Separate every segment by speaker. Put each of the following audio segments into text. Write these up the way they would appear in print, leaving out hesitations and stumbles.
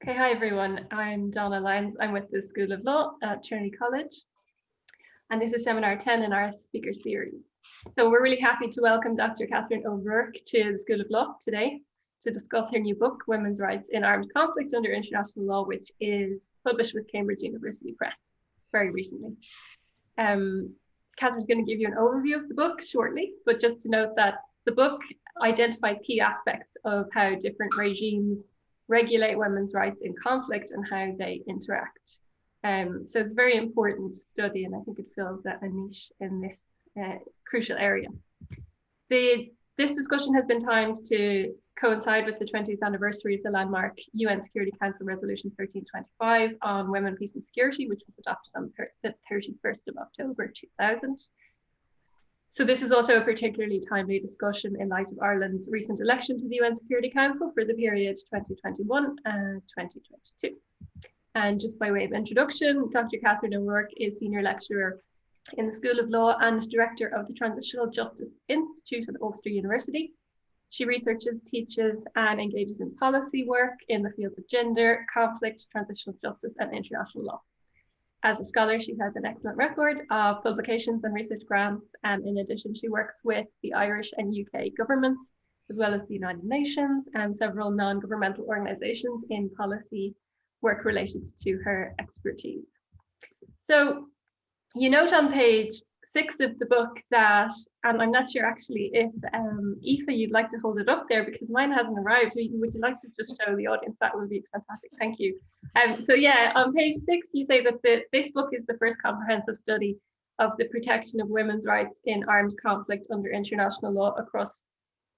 Speaker 1: Okay, hi everyone. I'm Donna Lyons. I'm with the School of Law at Trinity College, and this is seminar 10 in our speaker series. So we're really happy to welcome Dr. Catherine O'Rourke to the School of Law today to discuss her new book, Women's Rights in Armed Conflict under International Law, which is published with Cambridge University Press very recently. Catherine's going to give you an overview of the book shortly, but just to note that the book identifies key aspects of how different regimes regulate women's rights in conflict and how they interact. So it's a very important study, and I think it fills a niche in this crucial area. This discussion has been timed to coincide with the 20th anniversary of the landmark UN Security Council Resolution 1325 on women, peace and security, which was adopted on the 31st of October 2000. So this is also a particularly timely discussion in light of Ireland's recent election to the UN Security Council for the period 2021 and 2022. And just by way of introduction, Dr. Catherine O'Rourke is Senior Lecturer in the School of Law and Director of the Transitional Justice Institute at Ulster University. She researches, teaches, and engages in policy work in the fields of gender, conflict, transitional justice, and international law. As a scholar, she has an excellent record of publications and research grants, and in addition, she works with the Irish and UK governments, as well as the United Nations and several non-governmental organisations in policy work related to her expertise. So you note on page 6 of the book that, and I'm not sure actually if Aoife, you'd like to hold it up there because mine hasn't arrived. Would you like to just show the audience? That would be fantastic. Thank you. So yeah, on page 6, you say that this book is the first comprehensive study of the protection of women's rights in armed conflict under international law across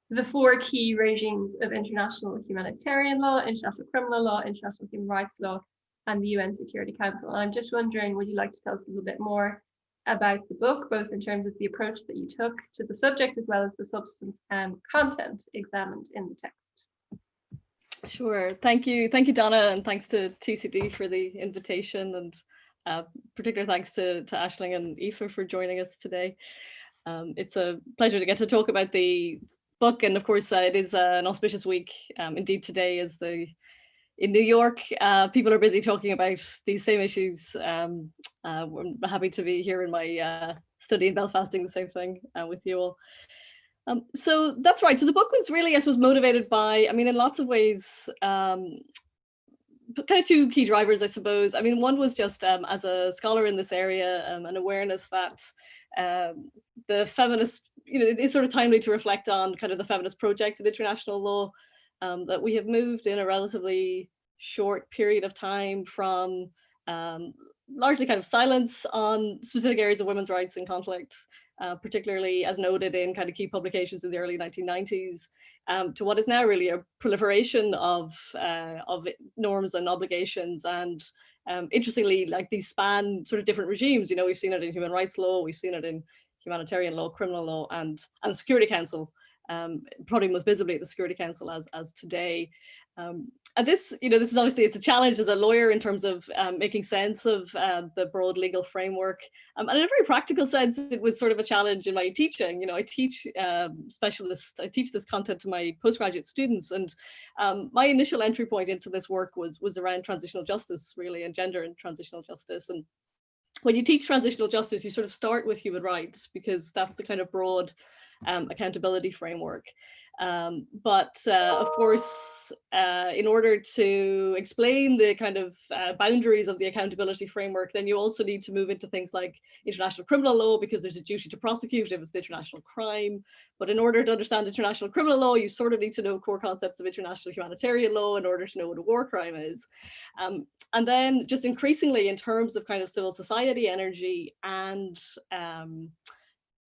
Speaker 1: the 4 key regimes of international humanitarian law, international criminal law, international human rights law, and the UN Security Council. And I'm just wondering, would you like to tell us a little bit more about the book, both in terms of the approach that you took to the subject, as well as the substance and content examined in the text?
Speaker 2: Sure. Thank you, Donna, and thanks to TCD for the invitation, and particular thanks to Aisling and Aoife for joining us today. It's a pleasure to get to talk about the book, and of course it is an auspicious week. Indeed, today is in New York, people are busy talking about these same issues. I'm happy to be here in my study in Belfast doing the same thing with you all. So that's right. So the book was really, I suppose, motivated by, in lots of ways, kind of 2 key drivers, I suppose. One was just as a scholar in this area, an awareness that the feminist, it's sort of timely to reflect on kind of the feminist project in international law, that we have moved in a relatively short period of time from largely kind of silence on specific areas of women's rights in conflict, particularly as noted in kind of key publications in the early 1990s, to what is now really a proliferation of norms and obligations. And interestingly, like these span sort of different regimes. We've seen it in human rights law, we've seen it in humanitarian law, criminal law, and the Security Council, probably most visibly at the Security Council as today. And this, this is obviously, it's a challenge as a lawyer in terms of making sense of the broad legal framework. And in a very practical sense, it was sort of a challenge in my teaching. I teach I teach this content to my postgraduate students. And my initial entry point into this work was around transitional justice, really, and gender and transitional justice. And when you teach transitional justice, you sort of start with human rights because that's the kind of broad accountability framework. But of course, in order to explain the kind of boundaries of the accountability framework, then you also need to move into things like international criminal law, because there's a duty to prosecute if it's an international crime. But in order to understand international criminal law, you sort of need to know core concepts of international humanitarian law in order to know what a war crime is. And then just increasingly in terms of kind of civil society energy and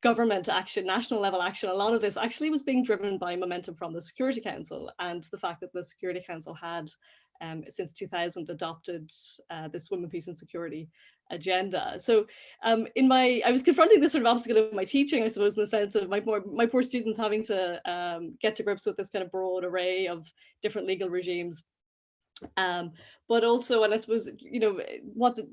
Speaker 2: government action, national level action, a lot of this actually was being driven by momentum from the Security Council, and the fact that the Security Council had since 2000 adopted this women, peace and security agenda. So I was confronting this sort of obstacle in my teaching, I suppose, in the sense of my poor students having to get to grips with this kind of broad array of different legal regimes. But also, and I suppose, you know,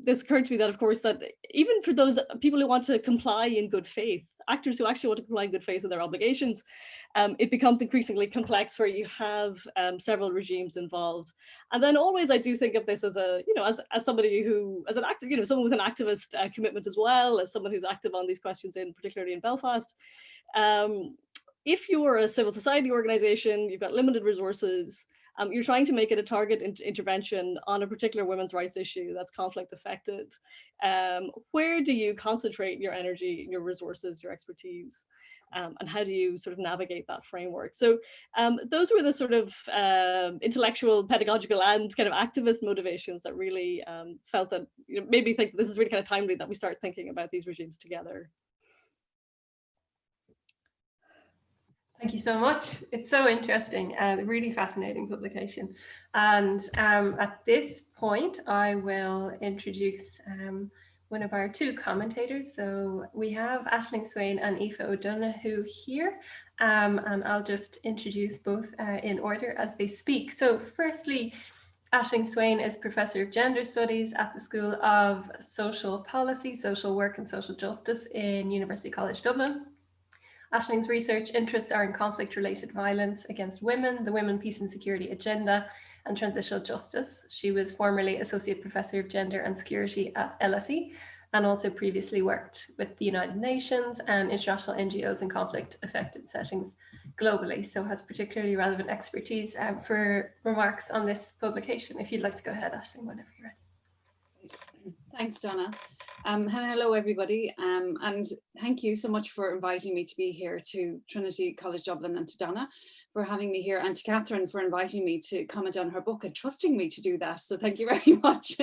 Speaker 2: this occurred to me that, of course, that even for those people who want to comply in good faith, actors who actually want to comply in good faith with their obligations, it becomes increasingly complex where you have several regimes involved. And then always I do think of this as a, you know, as somebody who, as an active, you know, someone with an activist commitment as well, as someone who's active on these questions particularly in Belfast. If you're a civil society organization, you've got limited resources, you're trying to make it a target intervention on a particular women's rights issue that's conflict affected. Where do you concentrate your energy, your resources, your expertise? And how do you sort of navigate that framework? So those were the sort of intellectual, pedagogical, and kind of activist motivations that really felt that, you know, made me think this is really kind of timely that we start thinking about these regimes together.
Speaker 1: Thank you so much. It's so interesting and really fascinating publication. And at this point, I will introduce one of our two commentators. So we have Aisling Swaine and Aoife O'Donoghue here. And I'll just introduce both in order as they speak. So firstly, Aisling Swaine is Professor of Gender Studies at the School of Social Policy, Social Work and Social Justice in University College Dublin. Aisling's research interests are in conflict-related violence against women, the Women, Peace and Security Agenda, and transitional justice. She was formerly Associate Professor of Gender and Security at LSE, and also previously worked with the United Nations and international NGOs in conflict-affected settings globally, so has particularly relevant expertise for remarks on this publication. If you'd like to go ahead, Aisling, whenever you're ready.
Speaker 3: Thanks, Donna. Hello, everybody, and thank you so much for inviting me to be here, to Trinity College Dublin, and to Donna for having me here, and to Catherine for inviting me to comment on her book and trusting me to do that. So thank you very much.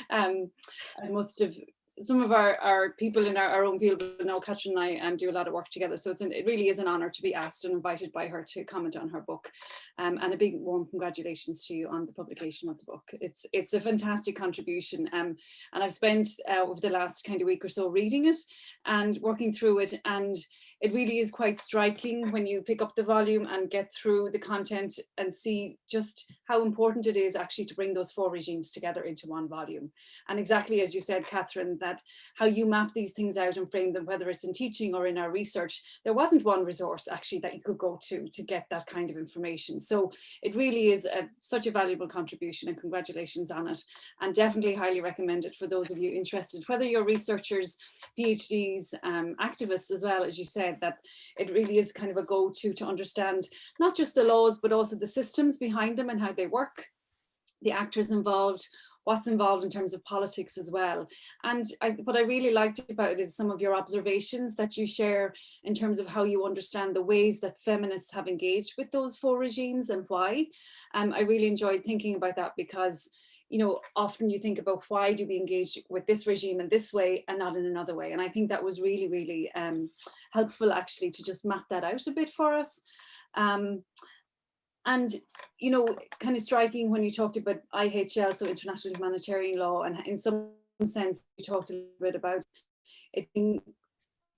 Speaker 3: I must have, some of our people in our own field know Catherine and I do a lot of work together, so it really is an honour to be asked and invited by her to comment on her book, and a big warm congratulations to you on the publication of the book. It's a fantastic contribution, and I've spent over the last kind of week or so reading it and working through it, and it really is quite striking when you pick up the volume and get through the content and see just how important it is actually to bring those four regimes together into one volume. And exactly as you said, Catherine, that how you map these things out and frame them, whether it's in teaching or in our research, there wasn't one resource actually that you could go to get that kind of information. So it really is such a valuable contribution, and congratulations on it, and definitely highly recommend it for those of you interested, whether you're researchers, PhDs, activists as well, as you said, that it really is kind of a go-to to understand not just the laws, but also the systems behind them and how they work, the actors involved, what's involved in terms of politics as well. And what I really liked about it is some of your observations that you share in terms of how you understand the ways that feminists have engaged with those four regimes and why. I really enjoyed thinking about that because, you know, often you think about why do we engage with this regime in this way and not in another way. And I think that was really, really helpful actually to just map that out a bit for us. And, you know, kind of striking when you talked about IHL, so International Humanitarian Law, and in some sense, you talked a little bit about it being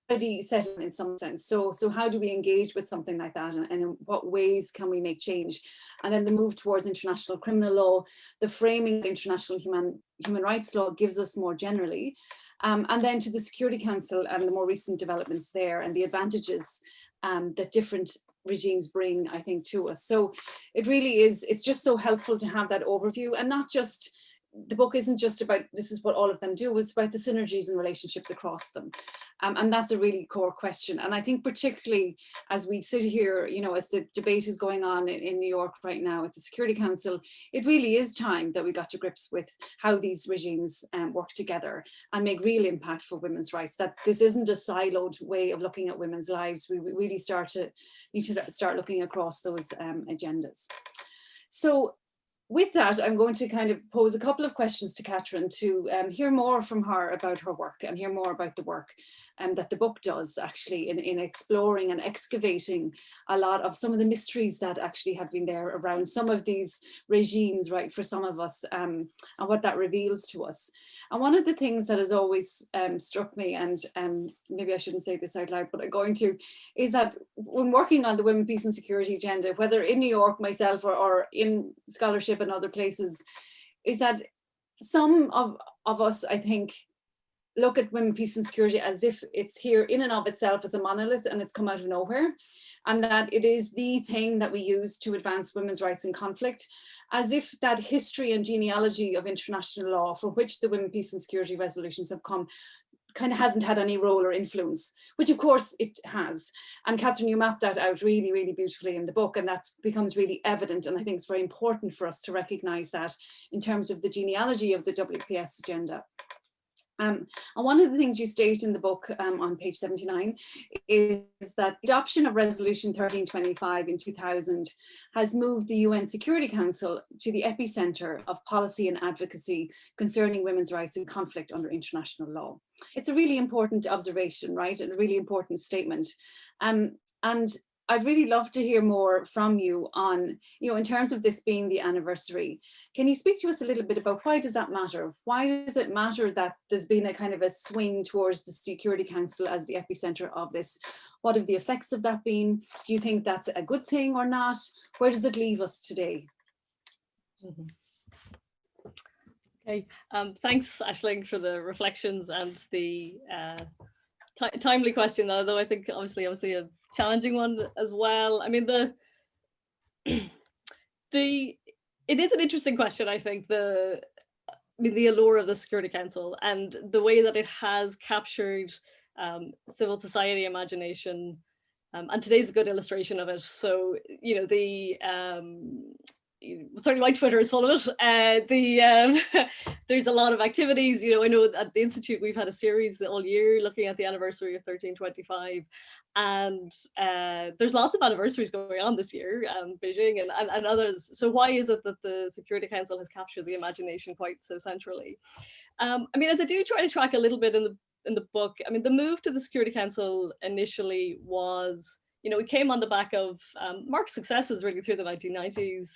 Speaker 3: already set in some sense. So how do we engage with something like that, and in what ways can we make change? And then the move towards international criminal law, the framing of international human rights law gives us more generally. And then to the Security Council and the more recent developments there and the advantages that different regimes bring, I think, to us. So it really is, it's just so helpful to have that overview, and not just, the book isn't just about this is what all of them do, it's about the synergies and relationships across them. And that's a really core question. And I think particularly as we sit here, you know, as the debate is going on in New York right now at the Security Council, it really is time that we got to grips with how these regimes work together and make real impact for women's rights, that this isn't a siloed way of looking at women's lives. We really need to start looking across those agendas. So with that, I'm going to kind of pose a couple of questions to Catherine to hear more from her about her work and hear more about the work that the book does actually in exploring and excavating a lot of some of the mysteries that actually have been there around some of these regimes, right, for some of us, and what that reveals to us. And one of the things that has always struck me, and maybe I shouldn't say this out loud, but I'm going to, is that when working on the Women, Peace and Security agenda, whether in New York myself or in scholarship leadership in other places, is that some of us, I think, look at women, peace and security as if it's here in and of itself as a monolith and it's come out of nowhere, and that it is the thing that we use to advance women's rights in conflict, as if that history and genealogy of international law for which the women, peace and security resolutions have come kind of hasn't had any role or influence, which of course it has. And Catherine, you mapped that out really, really beautifully in the book, and that becomes really evident. And I think it's very important for us to recognize that in terms of the genealogy of the WPS agenda. And one of the things you state in the book on page 79 is that the adoption of Resolution 1325 in 2000 has moved the UN Security Council to the epicenter of policy and advocacy concerning women's rights in conflict under international law. It's a really important observation, right? And a really important statement. And I'd really love to hear more from you on, in terms of this being the anniversary. Can you speak to us a little bit about why does that matter? Why does it matter that there's been a kind of a swing towards the Security Council as the epicenter of this? What have the effects of that been? Do you think that's a good thing or not? Where does it leave us today?
Speaker 2: Mm-hmm. Okay, thanks Aisling for the reflections and the timely question, although I think obviously a challenging one as well. I mean, it is an interesting question. I think the allure of the Security Council and the way that it has captured civil society imagination, and today's a good illustration of it. So certainly my Twitter is full of it. There's a lot of activities. I know at the Institute we've had a series all year looking at the anniversary of 1325, and there's lots of anniversaries going on this year, Beijing and others. So why is it that the Security Council has captured the imagination quite so centrally? As I do try to track a little bit in the book, the move to the Security Council initially was, it came on the back of marked successes really through the 1990s.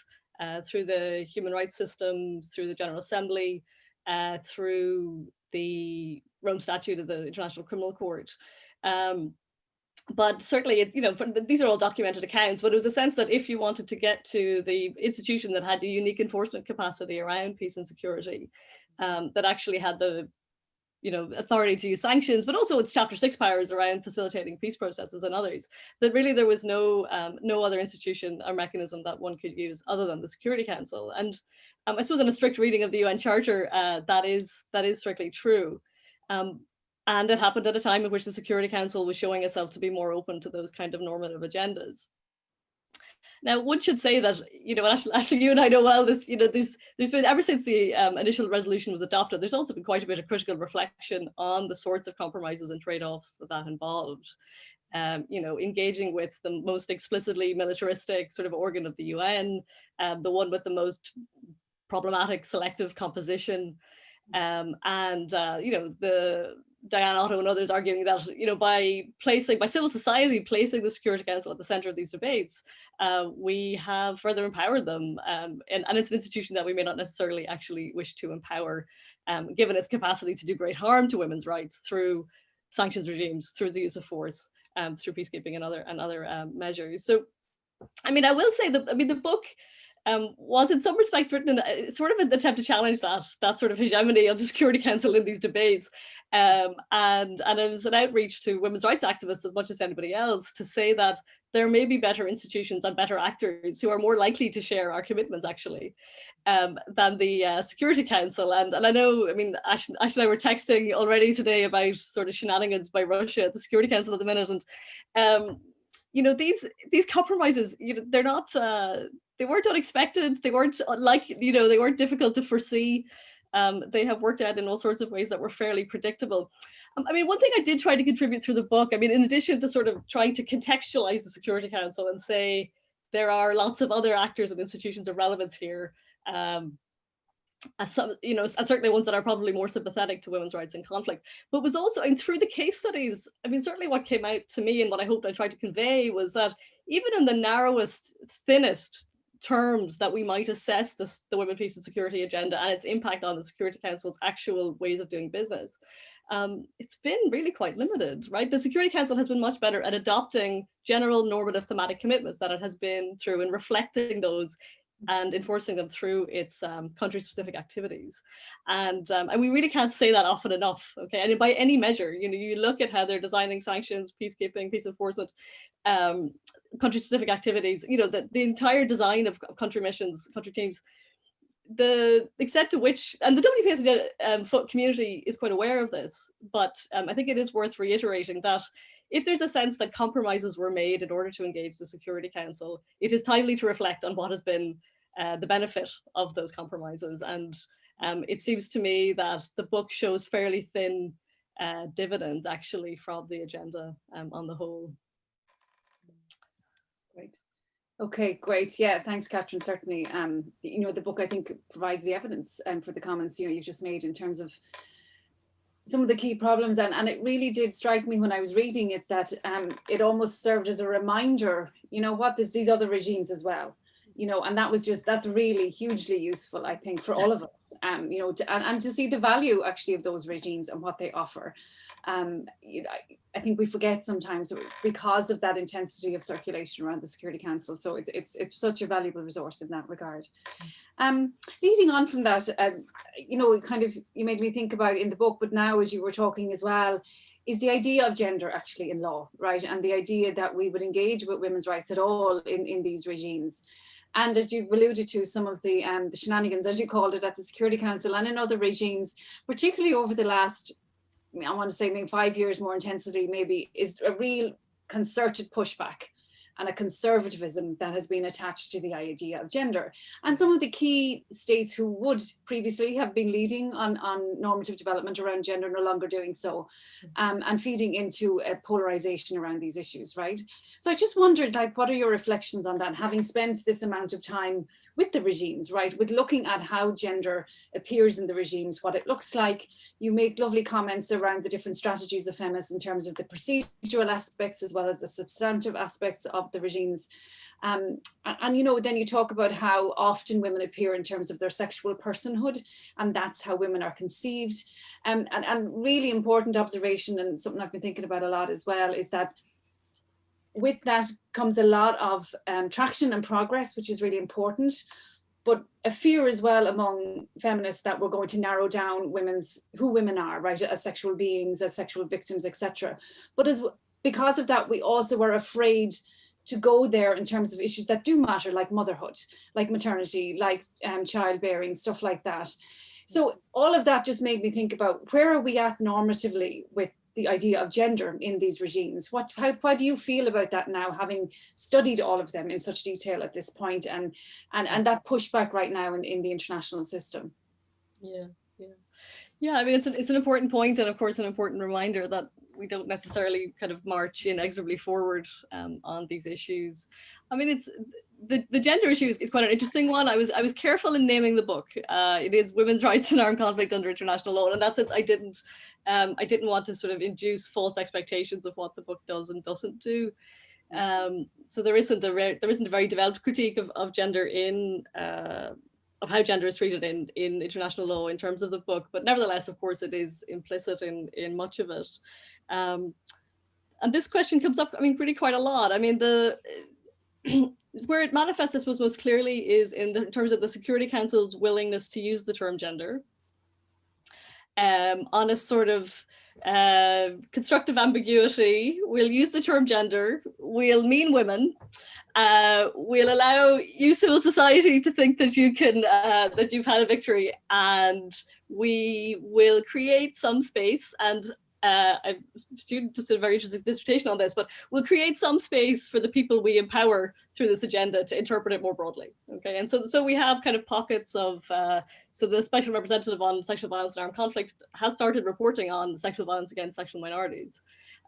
Speaker 2: Through the human rights system, through the General Assembly, through the Rome Statute of the International Criminal Court. But certainly, these are all documented accounts, but it was a sense that if you wanted to get to the institution that had a unique enforcement capacity around peace and security, that actually had the authority to use sanctions, but also its Chapter 6 powers around facilitating peace processes and others, that really there was no other institution or mechanism that one could use other than the Security Council. And I suppose in a strict reading of the UN Charter, that is strictly true. And it happened at a time in which the Security Council was showing itself to be more open to those kind of normative agendas. Now, one should say that, Aisling, you and I know well this, there's been, ever since the initial resolution was adopted, there's also been quite a bit of critical reflection on the sorts of compromises and trade-offs that involved. Engaging with the most explicitly militaristic sort of organ of the UN, the one with the most problematic selective composition, the Diane Otto and others arguing that, by civil society placing the Security Council at the center of these debates, we have further empowered them. And it's an institution that we may not necessarily actually wish to empower, given its capacity to do great harm to women's rights through sanctions regimes, through the use of force, through peacekeeping and other measures. So, I will say that, the book was in some respects written in sort of an attempt to challenge that sort of hegemony of the Security Council in these debates. And it was an outreach to women's rights activists as much as anybody else to say that there may be better institutions and better actors who are more likely to share our commitments actually than the Security Council. And I know, Ash and I were texting already today about sort of shenanigans by Russia at the Security Council at the minute. And these compromises, they're not, they weren't unexpected. They weren't they weren't difficult to foresee. They have worked out in all sorts of ways that were fairly predictable. One thing I did try to contribute through the book, in addition to sort of trying to contextualize the Security Council and say there are lots of other actors and institutions of relevance here, as some, and certainly ones that are probably more sympathetic to women's rights in conflict, but was also, and through the case studies, certainly what came out to me and what I hoped I tried to convey was that even in the narrowest, thinnest terms that we might assess the Women, Peace and Security agenda and its impact on the Security Council's actual ways of doing business, it's been really quite limited, right? The Security Council has been much better at adopting general normative thematic commitments that it has been through and reflecting those and enforcing them through its country-specific activities. And we really can't say that often enough, okay? And by any measure, you know, you look at how they're designing sanctions, peacekeeping, peace enforcement, country-specific activities, you know, the entire design of country missions, country teams, the extent to which, and the WPSJ community is quite aware of this, but I think it is worth reiterating that if there's a sense that compromises were made in order to engage the Security Council, it is timely to reflect on what has been the benefit of those compromises. And it seems to me that the book shows fairly thin dividends actually from the agenda on the whole.
Speaker 3: Great. Okay, great. Yeah, thanks, Catherine. Certainly, you know, the book I think provides the evidence for the comments, you know, you've just made in terms of some of the key problems, and it really did strike me when I was reading it that it almost served as a reminder, you know, what there's these other regimes as well, you know, and that's really hugely useful, I think, for all of us, you know, and to see the value actually of those regimes and what they offer. You know, I think we forget sometimes because of that intensity of circulation around the Security Council. So it's such a valuable resource in that regard. Leading on from that, you know, kind of, you made me think about in the book, but now as you were talking as well, is the idea of gender actually in law, right? And the idea that we would engage with women's rights at all in these regimes. And as you've alluded to, some of the shenanigans, as you called it, at the Security Council and in other regimes, particularly over the last, I want to say maybe 5 years more intensity, maybe, is a real concerted pushback and a conservatism that has been attached to the idea of gender. And some of the key states who would previously have been leading on normative development around gender no longer doing so, and feeding into a polarization around these issues, right? So I just wondered, like, what are your reflections on that, having spent this amount of time with the regimes, right, with looking at how gender appears in the regimes, what it looks like. You make lovely comments around the different strategies of feminists in terms of the procedural aspects as well as the substantive aspects of the regimes. And you know, then you talk about how often women appear in terms of their sexual personhood, and that's how women are conceived. And really important observation, and something I've been thinking about a lot as well, is that with that comes a lot of traction and progress, which is really important, but a fear as well among feminists that we're going to narrow down who women are, right, as sexual beings, as sexual victims, etc. But because of that, we also are afraid to go there in terms of issues that do matter, like motherhood, like maternity, like childbearing, stuff like that. So all of that just made me think about, where are we at normatively with the idea of gender in these regimes? How do you feel about that now, having studied all of them in such detail at this point, and that pushback right now in the international system?
Speaker 2: Yeah, I mean, it's an important point, and of course an important reminder that we don't necessarily kind of march inexorably forward on these issues. I mean, it's the gender issue is quite an interesting one. I was careful in naming the book. It is Women's Rights in Armed Conflict under International Law, and in that sense, I didn't want to sort of induce false expectations of what the book does and doesn't do. So there isn't a very developed critique of gender of how gender is treated in international law in terms of the book, but nevertheless, of course, it is implicit in much of it. And this question comes up, I mean, really quite a lot. I mean, where it manifests, I suppose, most clearly is in terms of the Security Council's willingness to use the term gender on a sort of constructive ambiguity. We'll use the term gender, we'll mean women, we'll allow you, civil society, to think that you can that you've had a victory, and we will create some space. And a student just did a very interesting dissertation on this, but we'll create some space for the people we empower through this agenda to interpret it more broadly. Okay, and so we have kind of pockets of so the Special Representative on Sexual Violence and Armed Conflict has started reporting on sexual violence against sexual minorities.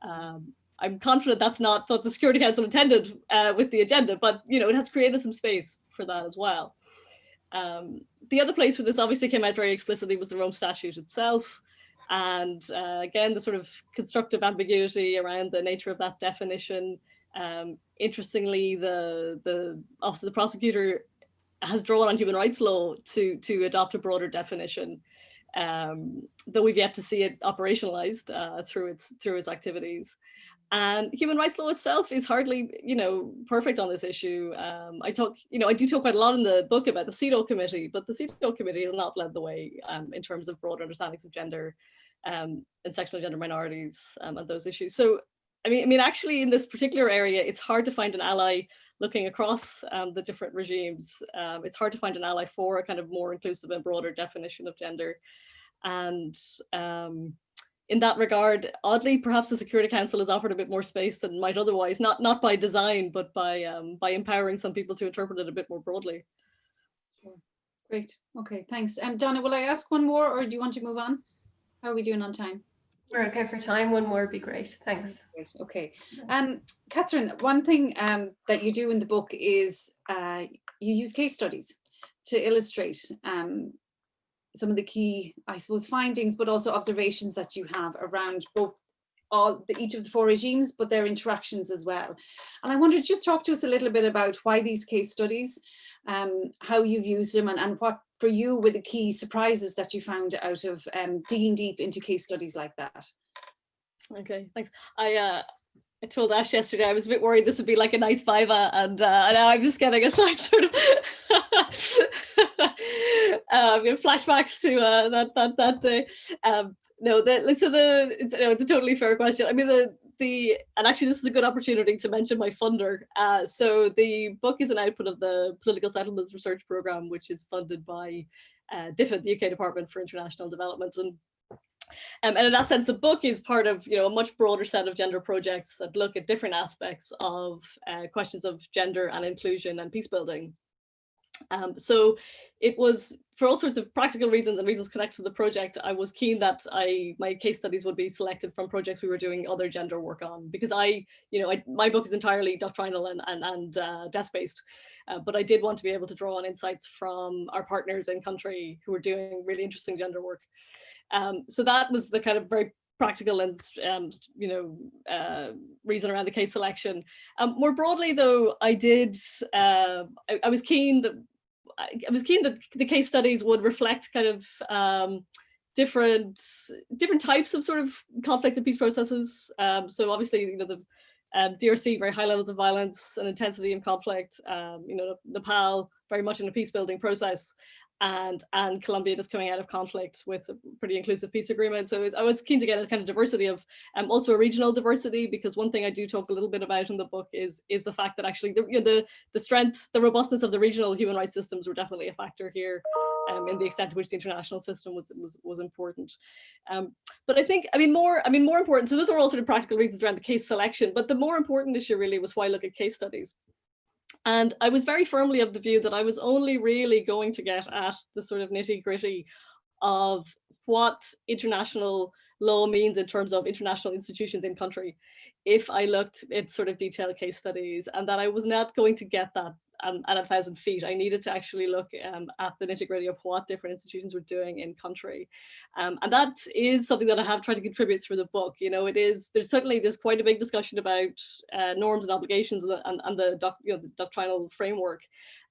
Speaker 2: I'm confident that's not what the Security Council intended with the agenda, but you know, it has created some space for that as well. The other place where this obviously came out very explicitly was the Rome Statute itself. And again, the sort of constructive ambiguity around the nature of that definition. Interestingly, the Office of the Prosecutor has drawn on human rights law to adopt a broader definition, though we've yet to see it operationalized through its activities. And human rights law itself is hardly, perfect on this issue. I do talk quite a lot in the book about the CEDAW committee, but the CEDAW committee has not led the way in terms of broader understandings of gender and sectional gender minorities and those issues. So, I mean, actually in this particular area, it's hard to find an ally looking across the different regimes. It's hard to find an ally for a kind of more inclusive and broader definition of gender. And in that regard, oddly, perhaps the Security Council has offered a bit more space than might otherwise, not by design, but by empowering some people to interpret it a bit more broadly.
Speaker 3: Sure. Great. Okay, thanks. Donna, will I ask one more, or do you want to move on? How are we doing on time?
Speaker 1: We're okay for time. One more would be great. Thanks.
Speaker 3: Okay. Catherine, one thing that you do in the book is you use case studies to illustrate some of the key, I suppose, findings, but also observations that you have around both each of the four regimes, but their interactions as well. And I wanted to just talk to us a little bit about why these case studies, how you've used them, and what for you were the key surprises that you found out of digging deep into case studies like that.
Speaker 2: Okay, thanks. I told Ash yesterday I was a bit worried this would be like a nice viva, and now I'm just getting a slight sort of flashbacks to that day. It's a totally fair question. I mean, and actually this is a good opportunity to mention my funder. So the book is an output of the Political Settlements Research Programme, which is funded by DFID, the UK Department for International Development. And in that sense, the book is part of a much broader set of gender projects that look at different aspects of questions of gender and inclusion and peace building. So it was, for all sorts of practical reasons and reasons connected to the project, I was keen that my case studies would be selected from projects we were doing other gender work on, because my book is entirely doctrinal and desk-based, but I did want to be able to draw on insights from our partners in country who were doing really interesting gender work. So that was the kind of very practical and reason around the case selection. More broadly, though, I was keen that the case studies would reflect kind of different types of sort of conflict and peace processes. So obviously, the DRC, very high levels of violence and intensity in conflict. Nepal, very much in a peace building process. And Colombia just coming out of conflict with a pretty inclusive peace agreement. So I was keen to get a kind of diversity of, also a regional diversity, because one thing I do talk a little bit about in the book is the fact that actually the strength, the robustness of the regional human rights systems were definitely a factor here, in the extent to which the international system was important. But I think, more important, so those are all sort of practical reasons around the case selection, but the more important issue really was why look at case studies. And I was very firmly of the view that I was only really going to get at the sort of nitty-gritty of what international law means in terms of international institutions in country if I looked at sort of detailed case studies, and that I was not going to get that at 1,000 feet. I needed to actually look at the nitty-gritty of what different institutions were doing in country. And that is something that I have tried to contribute through the book. There's quite a big discussion about norms and obligations and the doctrinal framework.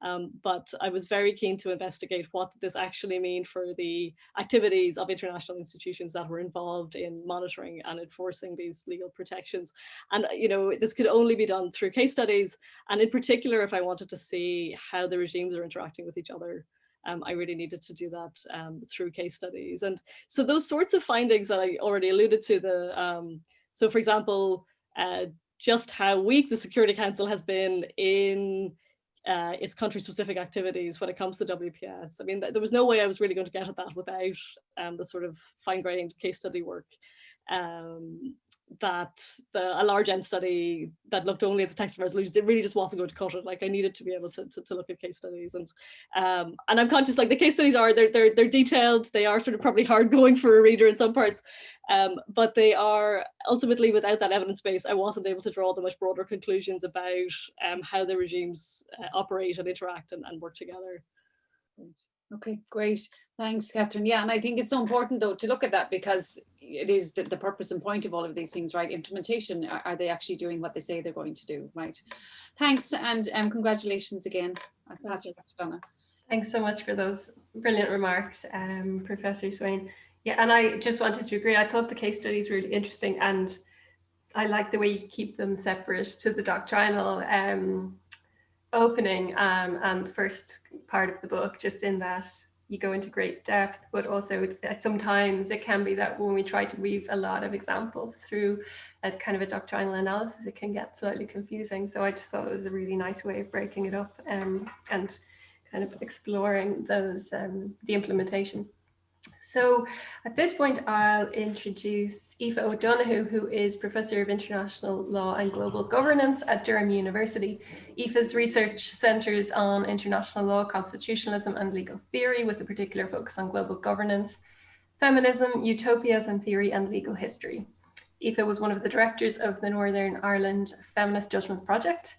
Speaker 2: But I was very keen to investigate what did this actually mean for the activities of international institutions that were involved in monitoring and enforcing these legal protections. And this could only be done through case studies, and in particular, if I wanted to see how the regimes are interacting with each other, I really needed to do that through case studies. And so those sorts of findings that I already alluded to, so for example, just how weak the Security Council has been in its country-specific activities when it comes to WPS. I mean, there was no way I was really going to get at that without the sort of fine-grained case study work. That a large end study that looked only at the text of resolutions, it really just wasn't going to cut it. Like, I needed to be able to look at case studies, and I'm conscious, like, the case studies they're detailed, they are sort of probably hard going for a reader in some parts, but they are ultimately, without that evidence base, I wasn't able to draw the much broader conclusions about how the regimes operate and interact and work together.
Speaker 3: Okay, great. Thanks, Catherine. Yeah, and I think it's so important, though, to look at that, because it is the purpose and point of all of these things, right? Implementation, are they actually doing what they say they're going to do, right? Thanks, and congratulations again. I'll pass you back to Donna.
Speaker 1: Thanks so much for those brilliant remarks, Professor Swaine. Yeah, and I just wanted to agree, I thought the case studies were really interesting, and I like the way you keep them separate to the doctrinal opening and first part of the book, just in that you go into great depth, but also sometimes it can be that when we try to weave a lot of examples through a kind of a doctrinal analysis, it can get slightly confusing. So I just thought it was a really nice way of breaking it up and kind of exploring those, the implementation. So at this point, I'll introduce Aoife O'Donoghue, who is Professor of International Law and Global Governance at Durham University. Aoife's research centres on international law, constitutionalism and legal theory, with a particular focus on global governance, feminism, utopias and theory, and legal history. Aoife was one of the directors of the Northern Ireland Feminist Judgments Project,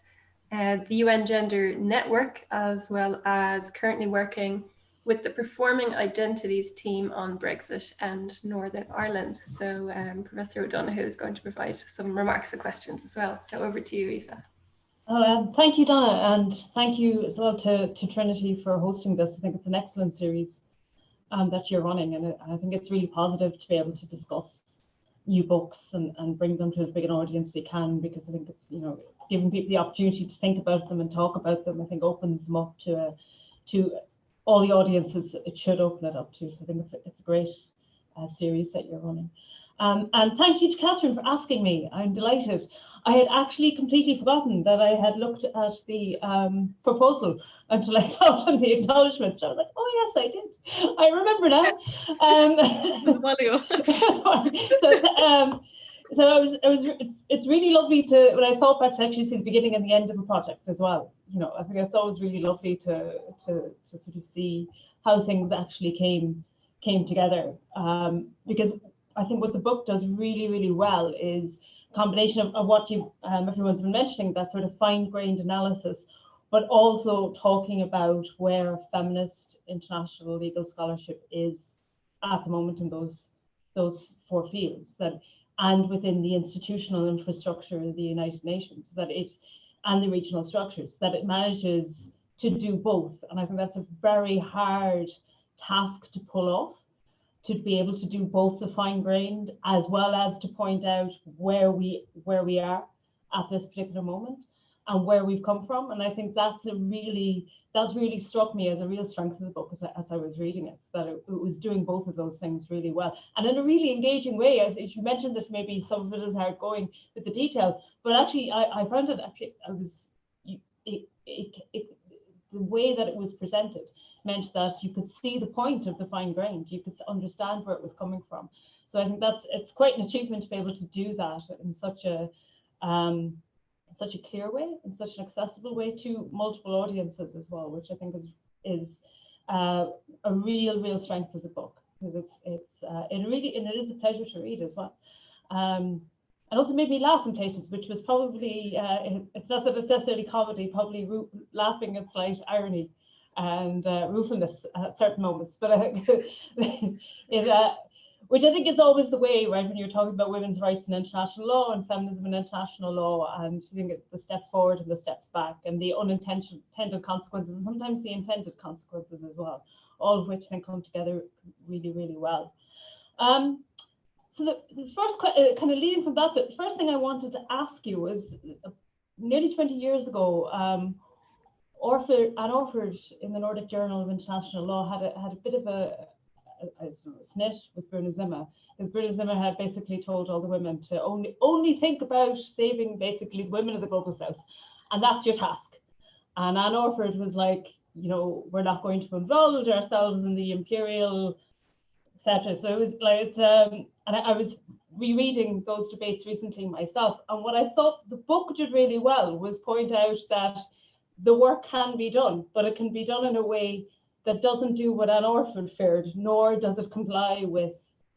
Speaker 1: the UN Gender Network, as well as currently working with the Performing Identities team on Brexit and Northern Ireland. So Professor O'Donoghue is going to provide some remarks and questions as well. So over to you, Aoife.
Speaker 4: Thank you, Donna, and thank you as well to Trinity for hosting this. I think it's an excellent series that you're running, and I think it's really positive to be able to discuss new books and bring them to as big an audience as you can, because I think it's, you know, giving people the opportunity to think about them and talk about them, I think opens them up to all the audiences it should open it up to. So I think it's a great series that you're running. And thank you to Catherine for asking me. I'm delighted. I had actually completely forgotten that I had looked at the proposal until I saw it in the acknowledgements. I was like, oh yes, I did. I remember now. It's really lovely to, when I thought back, to actually see the beginning and the end of a project as well. You know, I think it's always really lovely to sort of see how things actually came together. Because I think what the book does really, really well is a combination of what everyone's been mentioning, that sort of fine-grained analysis, but also talking about where feminist international legal scholarship is at the moment in those four fields, and within the institutional infrastructure of the United Nations, and the regional structures, that it manages to do both. And I think that's a very hard task to pull off, to be able to do both the fine-grained as well as to point out where we are at this particular moment and where we've come from. And I think that's really struck me as a real strength of the book as I was reading it, that it was doing both of those things really well and in a really engaging way. As you mentioned that maybe some of it is hard going with the detail, but actually I found it the way that it was presented meant that you could see the point of the fine-grained, you could understand where it was coming from. So I think it's quite an achievement to be able to do that in such a clear way, in such an accessible way to multiple audiences as well, which I think is a real strength of the book, because it is a pleasure to read as well. And also made me laugh in places, which was probably, it's not that it's necessarily comedy, probably laughing at slight irony and ruefulness at certain moments, but which I think is always the way, right, when you're talking about women's rights in international law and feminism in international law, and you think the steps forward and the steps back and the unintended consequences and sometimes the intended consequences as well, all of which then come together really, really well. So the first kind of leading from that, the first thing I wanted to ask you was, nearly 20 years ago, Anne Orford in the Nordic Journal of International Law had a bit of a snit with Bruno Zimmer, because Bruno Zimmer had basically told all the women to only think about saving basically the women of the global south, and that's your task. And Anne Orford was like, you know, we're not going to involve ourselves in the imperial, etc. So it was like, and I was rereading those debates recently myself, and what I thought the book did really well was point out that the work can be done, but it can be done in a way that doesn't do what Anne Orford feared, nor does it comply with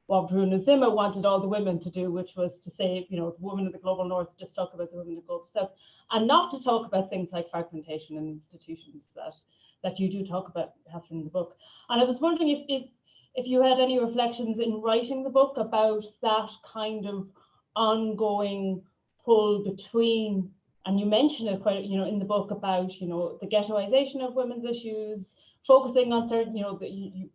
Speaker 4: what Bruno Zimmer wanted all the women to do, which was to say, you know, the women of the global north, just talk about the women of the global south, and not to talk about things like fragmentation and institutions that you do talk about, Catherine, in the book. And I was wondering if you had any reflections in writing the book about that kind of ongoing pull between, and you mention it quite, you know, in the book about, you know, the ghettoization of women's issues, focusing on certain, you know, you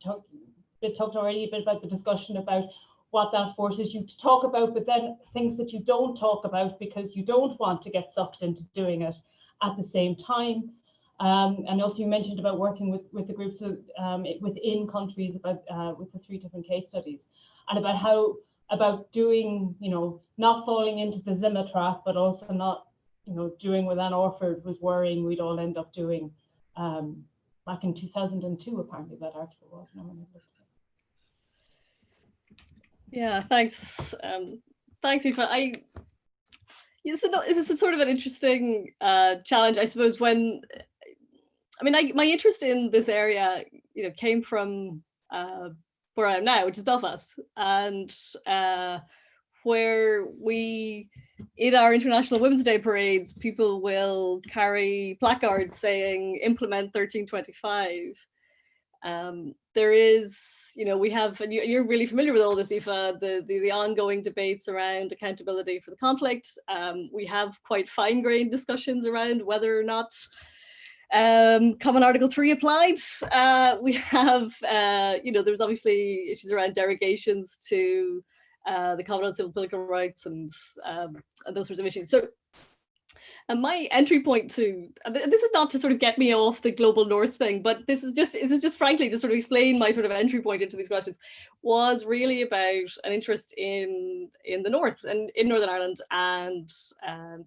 Speaker 4: talked already a bit about the discussion about what that forces you to talk about, but then things that you don't talk about because you don't want to get sucked into doing it at the same time. And also you mentioned about working with the groups of, within countries about with the 3 different case studies, and about doing, not falling into the Zimmer trap, but also not, doing what Anne Orford was worrying we'd all end up doing back in 2002, apparently that article was.
Speaker 2: Yeah, thanks. Thanks, Aoife. This is sort of an interesting challenge, I suppose, when, my interest in this area, came from where I am now, which is Belfast, and where we, in our International Women's Day parades, people will carry placards saying implement 1325. There is, we have, and you're really familiar with all this, Aoife, the ongoing debates around accountability for the conflict. We have quite fine-grained discussions around whether or not Common Article 3 applied. We have, there was obviously issues around derogations to the Covenant on Civil and Political Rights and those sorts of issues. So, and my entry point to, this is not to sort of get me off the global north thing, but this is just frankly to sort of explain my sort of entry point into these questions, was really about an interest in the north and in Northern Ireland, and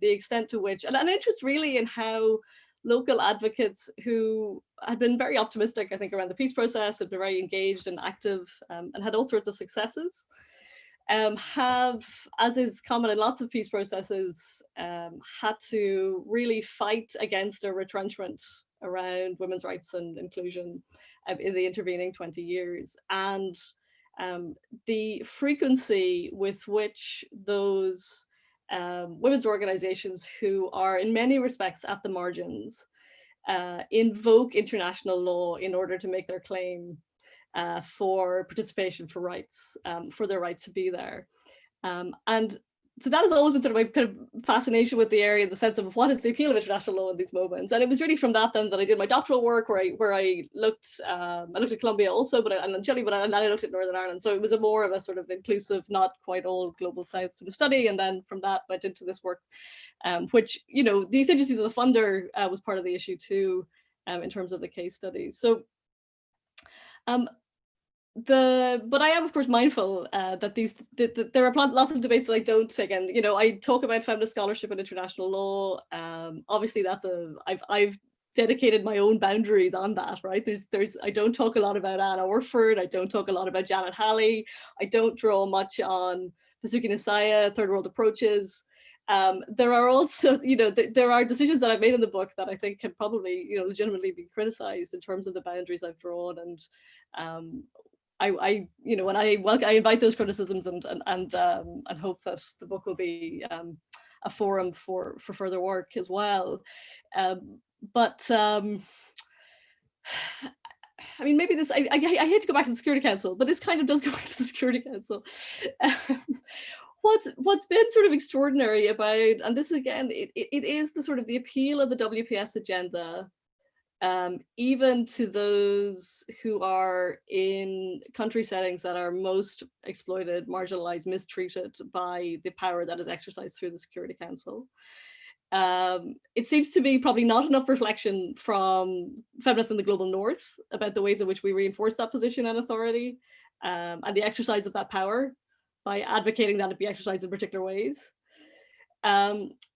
Speaker 2: the extent to which, and an interest really in how local advocates who had been very optimistic, I think, around the peace process, had been very engaged and active, and had all sorts of successes, have, as is common in lots of peace processes, had to really fight against a retrenchment around women's rights and inclusion in the intervening 20 years. And the frequency with which those women's organizations, who are in many respects at the margins, invoke international law in order to make their claim for participation, for rights, for their right to be there. And so that has always been sort of my kind of fascination with the area, in the sense of what is the appeal of international law in these moments. And it was really from that then that I did my doctoral work, where I looked at Columbia also, and Chile, but I looked at Northern Ireland. So it was a more of a sort of inclusive, not quite all global South sort of study. And then from that went into this work, which, these agencies as a funder was part of the issue too, in terms of the case studies. So, but I am, of course, mindful that there are lots of debates that I don't take, and I talk about feminist scholarship and international law. Obviously, I've dedicated my own boundaries on that, right? I don't talk a lot about Anne Orford. I don't talk a lot about Janet Halley. I don't draw much on Pasuki Nisaya, third world approaches. There are also, there are decisions that I've made in the book that I think can probably, legitimately be criticized in terms of the boundaries I've drawn, and I invite those criticisms and hope that the book will be a forum for further work as well. But maybe this, I hate to go back to the Security Council, but this kind of does go back to the Security Council. What's been sort of extraordinary about, and this again, it is the sort of the appeal of the WPS agenda, even to those who are in country settings that are most exploited, marginalized, mistreated by the power that is exercised through the Security Council. It seems to be probably not enough reflection from feminists in the global north about the ways in which we reinforce that position and authority, and the exercise of that power by advocating that it be exercised in particular ways.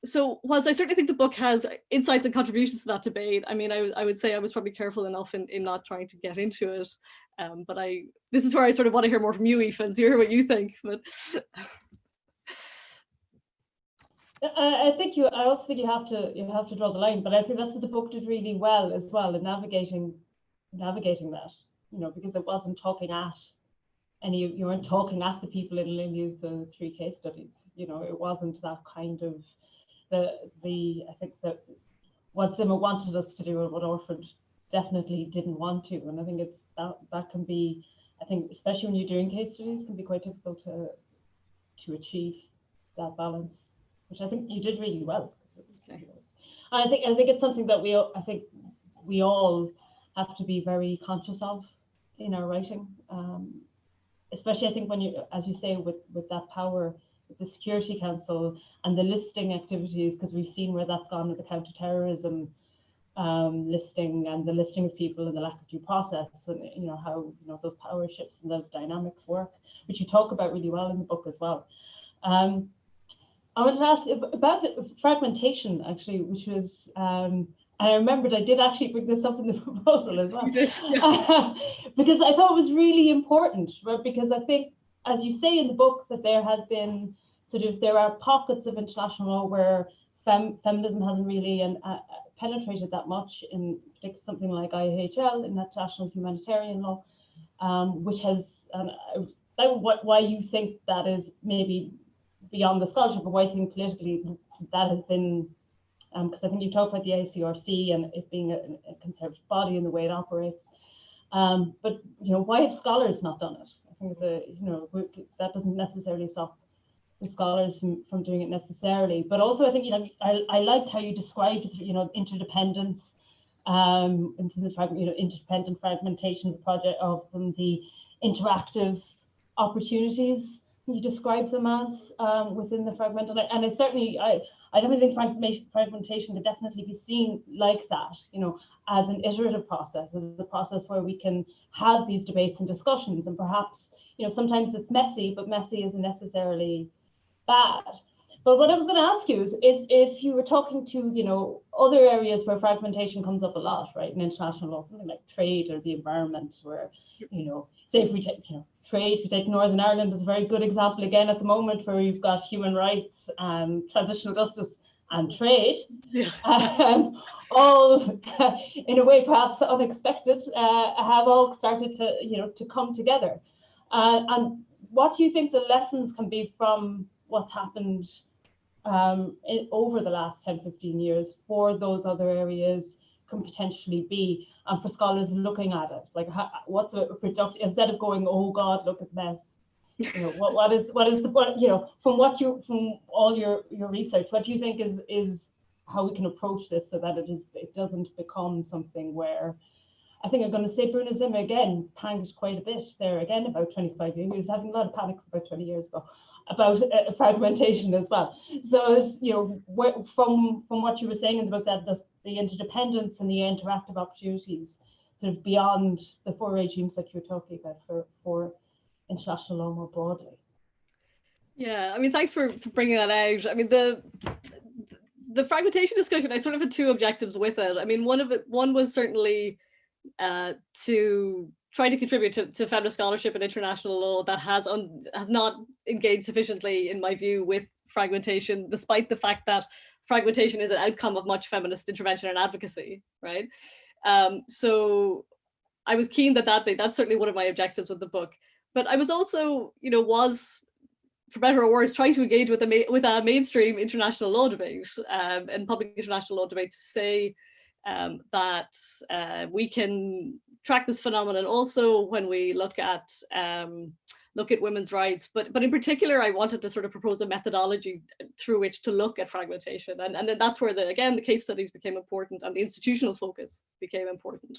Speaker 2: So whilst I certainly think the book has insights and contributions to that debate, I would say I was probably careful enough in not trying to get into it. But this is where I sort of want to hear more from you, Aoife, and hear what you think. But
Speaker 4: I also think you have to draw the line. But I think that's what the book did really well as well, in navigating that. Because it wasn't talking at. And you weren't talking at the people in the 3 case studies. It wasn't that kind of I think that what Zimmer wanted us to do and what Orford definitely didn't want to. And I think it's that can be, I think, especially when you're doing case studies, can be quite difficult to achieve that balance, which I think you did really well. And I think it's something that we all have to be very conscious of in our writing. especially I think when you, as you say, with that power, with the Security Council and the listing activities, because we've seen where that's gone with the counterterrorism listing and the listing of people and the lack of due process, and how those power shifts and those dynamics work, which you talk about really well in the book as well. I wanted to ask about the fragmentation, actually, which was, and I remembered I did actually bring this up in the proposal as well, because I thought it was really important, right? Because I think, as you say in the book, that there has been there are pockets of international law where feminism hasn't really penetrated that much, in particular something like IHL, in International Humanitarian Law, which has, why you think that is maybe beyond the scholarship, but why you think politically that has been, because I think you talked about the ICRC and it being a conservative body and the way it operates, but why have scholars not done it? I think it's that doesn't necessarily stop the scholars from doing it necessarily, but also I think I liked how you described interdependence, into the interdependent fragmentation of the project, from the interactive opportunities you describe them as within the fragmented, and I definitely think fragmentation could definitely be seen like that, as an iterative process, as a process where we can have these debates and discussions, and perhaps sometimes it's messy, but messy isn't necessarily bad. But what I was going to ask you is if you were talking to other areas where fragmentation comes up a lot, right, in international law, something like trade or the environment, where say if we take trade, we take Northern Ireland as a very good example again at the moment, where you've got human rights and transitional justice and trade, all in a way perhaps unexpected, have all started to come together. And what do you think the lessons can be from what's happened over the last 10-15 years for those other areas can potentially be, and for scholars looking at it, like what's a productive, instead of going, oh God, look at this, what is the from all your research, what do you think is how we can approach this so that it doesn't become something where, I think I'm going to say Bruna Zimmer again panicked quite a bit there again about 25 years. He was having a lot of panics about 20 years ago about fragmentation as well. So from what you were saying in the book, that the interdependence and the interactive opportunities beyond the four regimes that you're talking about for international law more broadly.
Speaker 2: Yeah, I mean, thanks for bringing that out. I mean, the fragmentation discussion, I had two objectives with it. I mean, one was certainly to try to contribute to feminist scholarship and international law that has not engaged sufficiently, in my view, with fragmentation, despite the fact that fragmentation is an outcome of much feminist intervention and advocacy, right? So I was keen that's certainly one of my objectives with the book. But I was also, for better or worse, trying to engage with a mainstream international law debate and public international law debate to say that we can track this phenomenon also when we look at women's rights, but in particular, I wanted to propose a methodology through which to look at fragmentation, and then that's where the case studies became important and the institutional focus became important.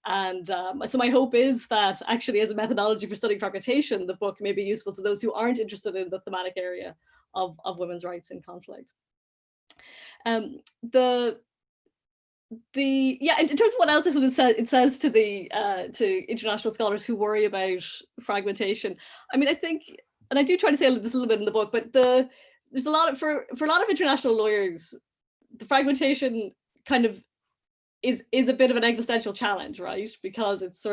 Speaker 2: And so my hope is that actually, as a methodology for studying fragmentation, the book may be useful to those who aren't interested in the thematic area of women's rights in conflict. In terms of what else it says to international scholars who worry about fragmentation. I mean, I think, and I do try to say this a little bit in the book, but there's a lot of, for a lot of international lawyers, the fragmentation kind of is a bit of an existential challenge, right? Because it's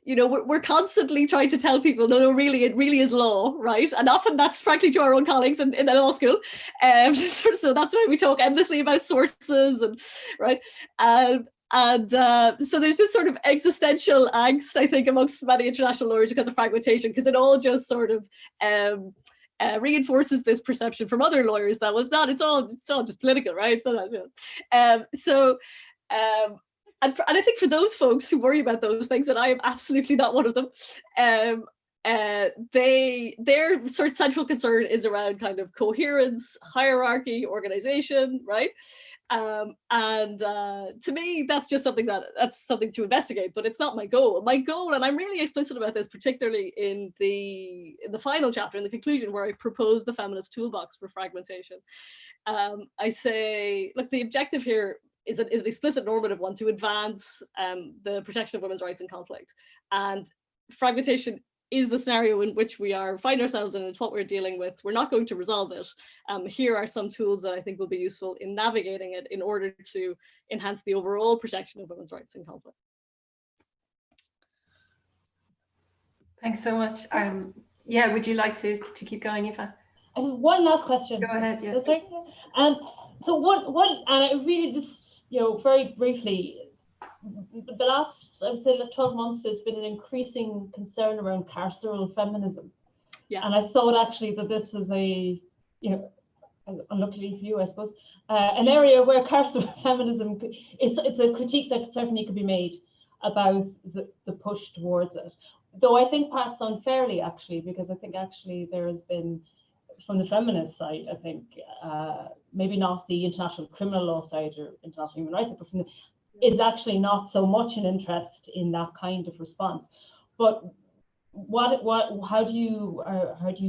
Speaker 2: we're constantly trying to tell people, no, really, it really is law, right? And often that's frankly to our own colleagues in the law school. So that's why we talk endlessly about sources, and right. So there's this existential angst, I think, amongst many international lawyers because of fragmentation, because it all just reinforces this perception from other lawyers that it's all just political, right? So and I think for those folks who worry about those things, and I am absolutely not one of them, their sort of central concern is around kind of coherence, hierarchy, organization, right? To me, that's just something that's something to investigate, but it's not my goal. My goal, and I'm really explicit about this, particularly in the final chapter, in the conclusion, where I propose the feminist toolbox for fragmentation. I say, look, the objective here is an explicit normative one, to advance the protection of women's rights in conflict. And fragmentation is the scenario in which we find ourselves in. It's what we're dealing with. We're not going to resolve it. Here are some tools that I think will be useful in navigating it in order to enhance the overall protection of women's rights in conflict.
Speaker 1: Thanks so much. Yeah, would you like to keep going, Aoife?
Speaker 4: I have one last question.
Speaker 1: Go ahead. Yeah.
Speaker 4: That's right. So one, and I really just, very briefly, the last, I would say, 12 months, there's been an increasing concern around carceral feminism.
Speaker 2: Yeah.
Speaker 4: And I thought actually that this was unluckily for you, I suppose, an area where carceral feminism, it's a critique that certainly could be made about the push towards it. Though I think perhaps unfairly, actually, because I think actually there has been, from the feminist side, I think, maybe not the international criminal law side or international human rights, but is actually not so much an interest in that kind of response. But how do you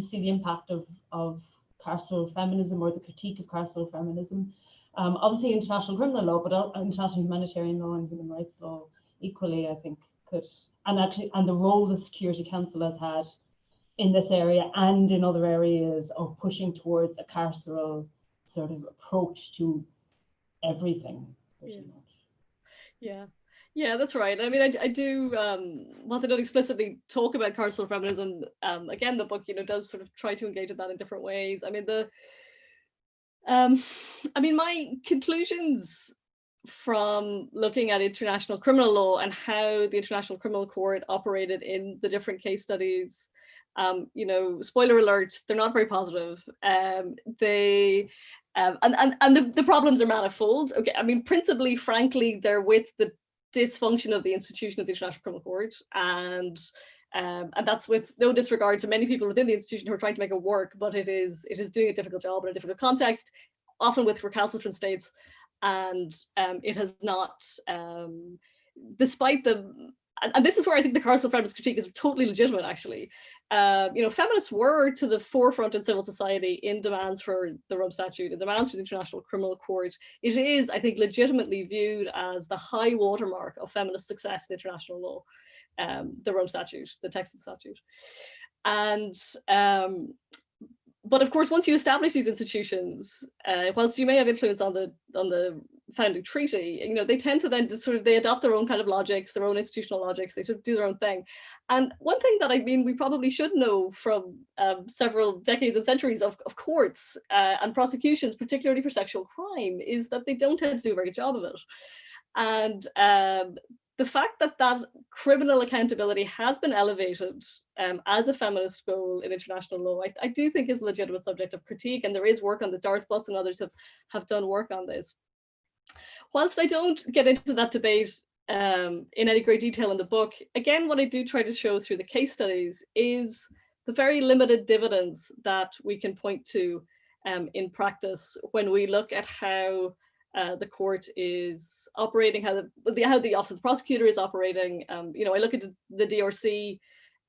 Speaker 4: see the impact of carceral feminism, or the critique of carceral feminism? Obviously international criminal law, but international humanitarian law and human rights law equally, I think, could, and the role the Security Council has had in this area and in other areas of pushing towards a carceral sort of approach to everything.
Speaker 2: Yeah, that's right. I mean, I do, whilst I don't explicitly talk about carceral feminism, again, the book, does sort of try to engage with that in different ways. I mean, my conclusions from looking at international criminal law and how the International Criminal Court operated in the different case studies, spoiler alert, they're not very positive. The problems are manifold. Okay, I mean, principally, frankly, they're with the dysfunction of the institution of the International Criminal Court, and that's with no disregard to many people within the institution who are trying to make it work, but it is doing a difficult job in a difficult context, often with recalcitrant states, and it has not, despite the. And this is where I think the carceral feminist critique is totally legitimate, actually. Feminists were to the forefront in civil society in demands for the Rome Statute, in demands for the International Criminal Court. It is, I think, legitimately viewed as the high watermark of feminist success in international law, the Rome Statute, the text of the statute. And but of course, once you establish these institutions, whilst you may have influence on the founding treaty, they tend to then they adopt their own kind of logics, their own institutional logics. They sort of do their own thing. And one thing that we probably should know from several decades and centuries of courts and prosecutions, particularly for sexual crime, is that they don't tend to do a very good job of it. And the fact that criminal accountability has been elevated as a feminist goal in international law, I do think is a legitimate subject of critique, and there is work on the Doris Buss and others have done work on this. Whilst I don't get into that debate in any great detail in the book, again, what I do try to show through the case studies is the very limited dividends that we can point to in practice when we look at how the court is operating, how the Office of the Prosecutor is operating. I look at the DRC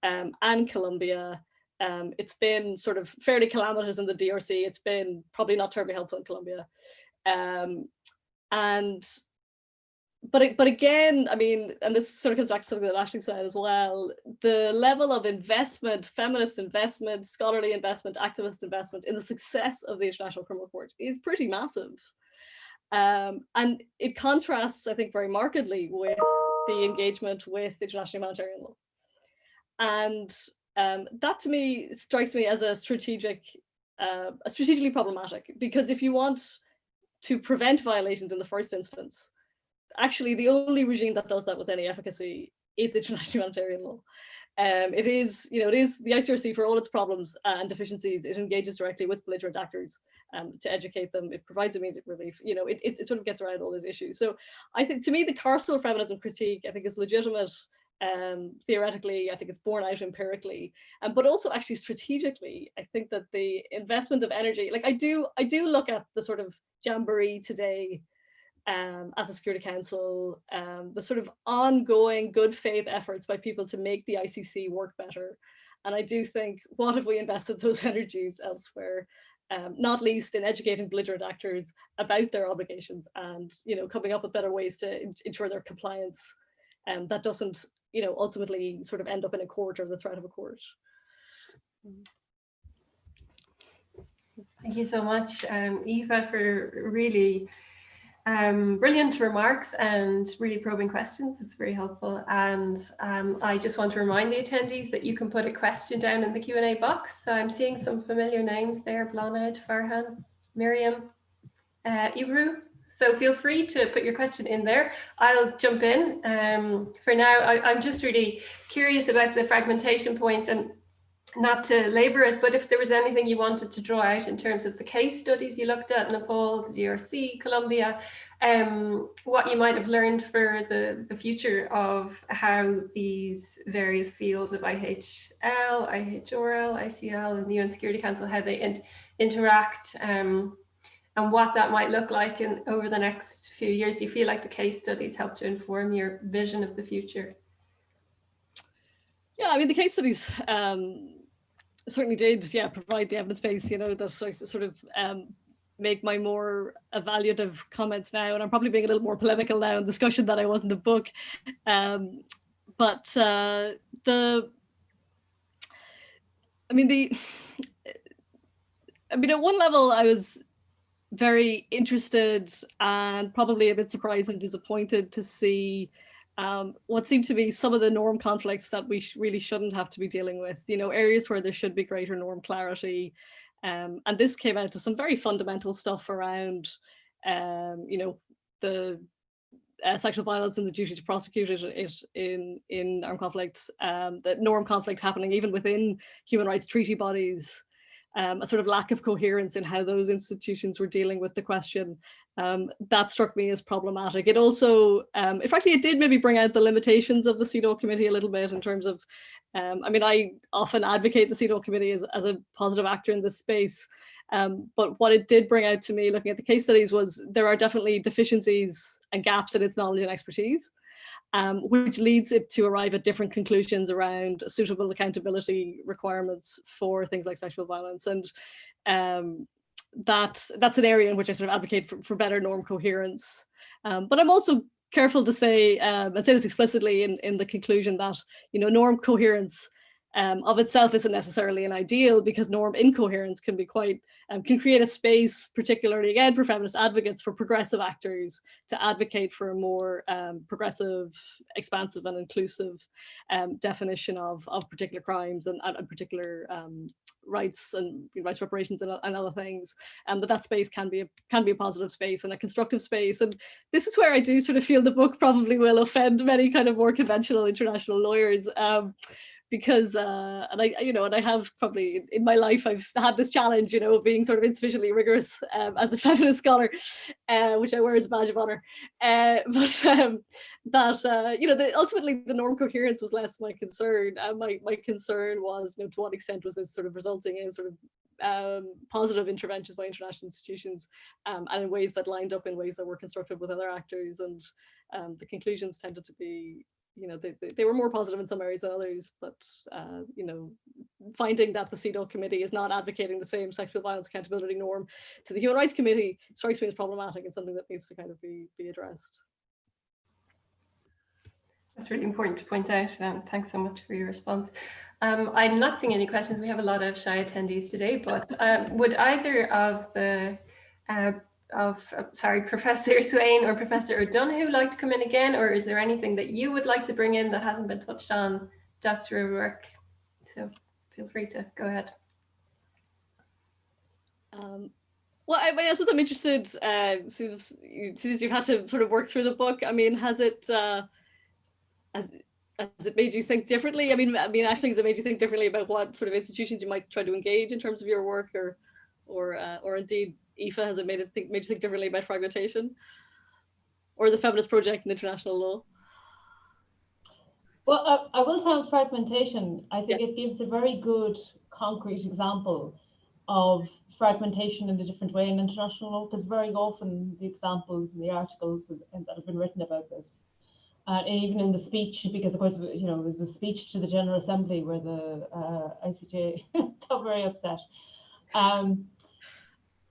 Speaker 2: and Colombia. It's been sort of fairly calamitous in the DRC. It's been probably not terribly helpful in Colombia. But again, I mean, and this sort of comes back to something that Aisling said as well, the level of investment, feminist investment, scholarly investment, activist investment in the success of the International Criminal Court is pretty massive. And it contrasts, I think, very markedly with the engagement with international humanitarian law. And that to me strikes me as strategically problematic, because if you want to prevent violations in the first instance, actually the only regime that does that with any efficacy is international humanitarian law. It is the ICRC, for all its problems and deficiencies, it engages directly with belligerent actors to educate them. It provides immediate relief. It sort of gets around all those issues. So I think, to me, the carceral feminism critique, I think, is legitimate theoretically, I think it's borne out empirically, but also actually strategically. I think that the investment of energy, like I do look at the sort of jamboree today at the Security Council, the sort of ongoing good faith efforts by people to make the ICC work better. And I do think, what have we invested those energies elsewhere? Not least in educating belligerent actors about their obligations and, you know, coming up with better ways to ensure their compliance. That doesn't, you know, ultimately sort of end up in a court or the threat of a court.
Speaker 1: Thank you so much, Aoife, for really brilliant remarks and really probing questions. It's very helpful. And I just want to remind the attendees that you can put a question down in the Q&A box. So I'm seeing some familiar names there: Blanid, Farhan, Miriam, Ibru. So feel free to put your question in there. I'll jump in. For now, I'm just really curious about the fragmentation point, and not to labour it, but if there was anything you wanted to draw out in terms of the case studies you looked at, Nepal, the DRC, Colombia, what you might have learned for the future of how these various fields of IHL, IHRL, ICL, and the UN Security Council, how they interact, and what that might look like over the next few years. Do you feel like the case studies help to inform your vision of the future?
Speaker 2: Yeah, I mean, the case studies certainly did, provide the evidence base, you know, that I sort of make my more evaluative comments now. And I'm probably being a little more polemical now in discussion than I was in the book. But at one level, I was very interested and probably a bit surprised and disappointed to see what seemed to be some of the norm conflicts that we really shouldn't have to be dealing with, you know, areas where there should be greater norm clarity. And this came out to some very fundamental stuff around, you know, the sexual violence and the duty to prosecute it in armed conflicts, the norm conflict happening even within human rights treaty bodies, a sort of lack of coherence in how those institutions were dealing with the question. That struck me as problematic. It also, it did maybe bring out the limitations of the CEDAW committee a little bit in terms of, I often advocate the CEDAW committee as a positive actor in this space. But what it did bring out to me looking at the case studies was there are definitely deficiencies and gaps in its knowledge and expertise, which leads it to arrive at different conclusions around suitable accountability requirements for things like sexual violence. And that's an area in which I sort of advocate for better norm coherence. But I'm also careful to say, and say this explicitly in the conclusion, that, you know, norm coherence of itself isn't necessarily an ideal, because norm incoherence can be quite, can create a space, particularly again for feminist advocates, for progressive actors to advocate for a more progressive, expansive and inclusive definition of particular crimes and particular rights and rights reparations and other things. But that space can be a positive space and a constructive space. And this is where I do sort of feel the book probably will offend many kind of more conventional international lawyers. Because and I have probably in my life I've had this challenge, you know, of being sort of insufficiently rigorous as a feminist scholar, which I wear as a badge of honor. Ultimately the norm coherence was less my concern. My concern was, you know, to what extent was this sort of resulting in sort of positive interventions by international institutions, and in ways that lined up in ways that were constructive with other actors. And the conclusions tended to be, you know, they were more positive in some areas than others, but you know, finding that the CEDAW committee is not advocating the same sexual violence accountability norm to the Human Rights Committee strikes me as problematic and something that needs to kind of be addressed.
Speaker 1: That's really important to point out. Thanks so much for your response. I'm not seeing any questions. We have a lot of shy attendees today, but would either of the Professor Swaine or Professor O'Donoghue like to come in again, or is there anything that you would like to bring in that hasn't been touched on, Dr. O'Rourke? So feel free to go ahead.
Speaker 2: Well, I suppose I'm interested, since you've had to sort of work through the book, I mean, has it made you think differently? I mean, Aisling, has it made you think differently about what sort of institutions you might try to engage in terms of your work, or indeed, Aoife, has it made you think differently about fragmentation or the feminist project in international law?
Speaker 4: Well, I will say on fragmentation, I think it gives a very good concrete example of fragmentation in a different way in international law, because very often the examples and the articles that have been written about this, and even in the speech, because of course, you know, there's a speech to the General Assembly where the ICJ got very upset.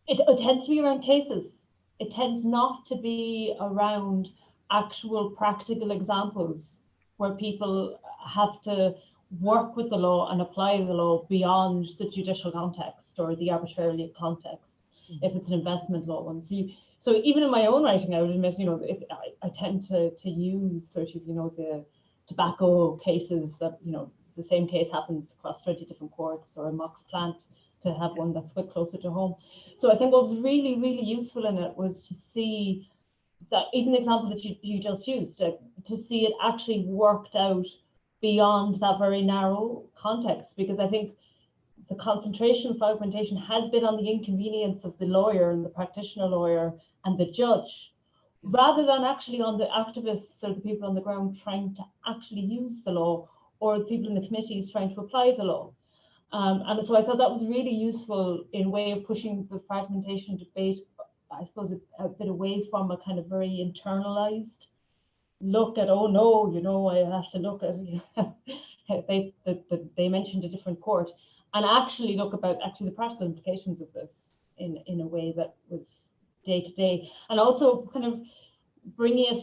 Speaker 4: It tends to be around cases. It tends not to be around actual practical examples where people have to work with the law and apply the law beyond the judicial context or the arbitrary context, if it's an investment law one. So even in my own writing, I would admit, you know, I tend to use sort of, you know, the tobacco cases that, you know, the same case happens across 20 different courts, or a Mox plant, to have one that's a bit closer to home. So I think what was really, really useful in it was to see that even the example that you just used, to see it actually worked out beyond that very narrow context, because I think the concentration of fragmentation has been on the inconvenience of the lawyer and the practitioner lawyer and the judge, rather than actually on the activists or the people on the ground trying to actually use the law, or the people in the committees trying to apply the law. And so I thought that was really useful in way of pushing the fragmentation debate, I suppose, a bit away from a kind of very internalized look at, oh no, you know, I have to look at, they mentioned a different court, and actually look about the practical implications of this in a way that was day to day, and also kind of bringing